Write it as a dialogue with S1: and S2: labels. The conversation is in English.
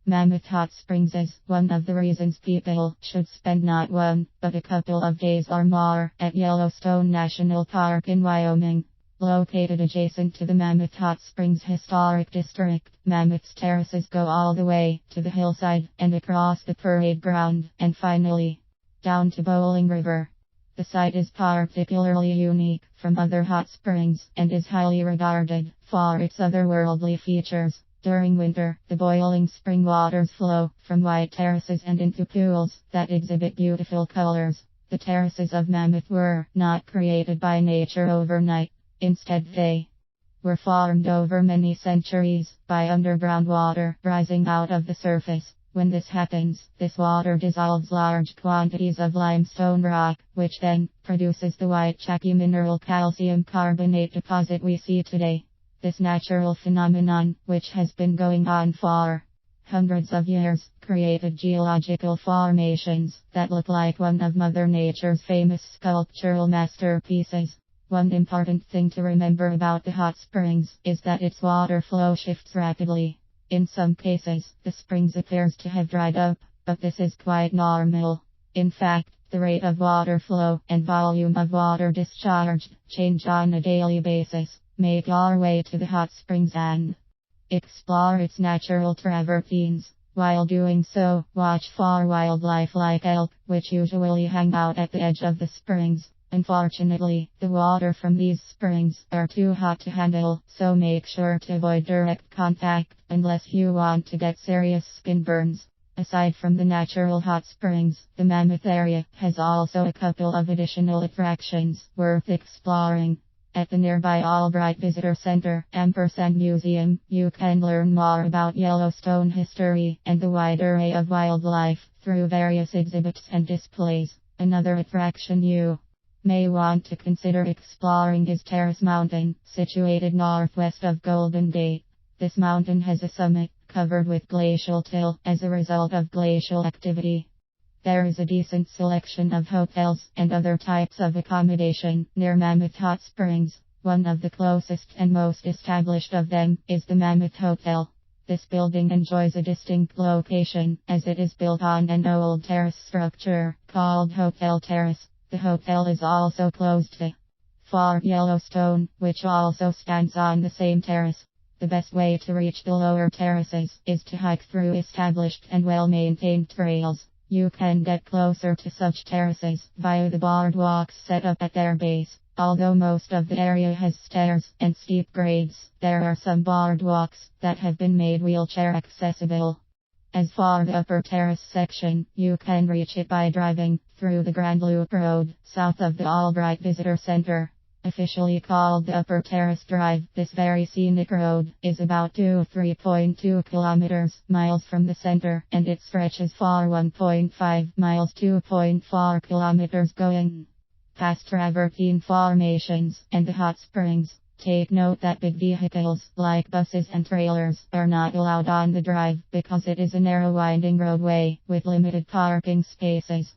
S1: Mammoth Hot Springs is one of the reasons people should spend not one, but a couple of days or more at Yellowstone National Park in Wyoming. Located adjacent to the Mammoth Hot Springs Historic District, Mammoth's terraces go all the way to the hillside and across the parade ground, and finally down to Bowling River. The site is particularly unique from other hot springs and is highly regarded for its otherworldly features. During winter, the boiling spring waters flow from wide terraces and into pools that exhibit beautiful colors. The terraces of Mammoth were not created by nature overnight. Instead, they were formed over many centuries by underground water rising out of the surface. When this happens, this water dissolves large quantities of limestone rock, which then produces the white chalky mineral calcium carbonate deposit we see today. This natural phenomenon, which has been going on for hundreds of years, created geological formations that look like one of Mother Nature's famous sculptural masterpieces. One important thing to remember about the hot springs is that its water flow shifts rapidly. In some cases, the springs appears to have dried up, but this is quite normal. In fact, the rate of water flow and volume of water discharged change on a daily basis. Make your way to the hot springs and explore its natural travertines. While doing so, watch for wildlife like elk, which usually hang out at the edge of the springs. Unfortunately, the water from these springs are too hot to handle, so make sure to avoid direct contact unless you want to get serious skin burns. Aside from the natural hot springs, the Mammoth area has also a couple of additional attractions worth exploring. At the nearby Albright Visitor Center & Museum, you can learn more about Yellowstone history and the wide array of wildlife through various exhibits and displays. Another attraction you may want to consider exploring is Terrace Mountain, situated northwest of Golden Gate. This mountain has a summit covered with glacial till as a result of glacial activity. There is a decent selection of hotels and other types of accommodation near Mammoth Hot Springs. One of the closest and most established of them is the Mammoth Hotel. This building enjoys a distinct location as it is built on an old terrace structure called Hotel Terrace. The hotel is also close to Fort Yellowstone, which also stands on the same terrace. The best way to reach the lower terraces is to hike through established and well-maintained trails. You can get closer to such terraces via the boardwalks set up at their base. Although most of the area has stairs and steep grades, there are some boardwalks that have been made wheelchair accessible. As for the upper terrace section, you can reach it by driving through the Grand Loop Road, south of the Albright Visitor Center. Officially called the Upper Terrace Drive, this very scenic road is about 3.2 miles from the center, and it stretches for 1.5 miles 2.4 kilometers going past travertine formations and the hot springs. Take note that big vehicles, like buses and trailers, are not allowed on the drive because it is a narrow winding roadway with limited parking spaces.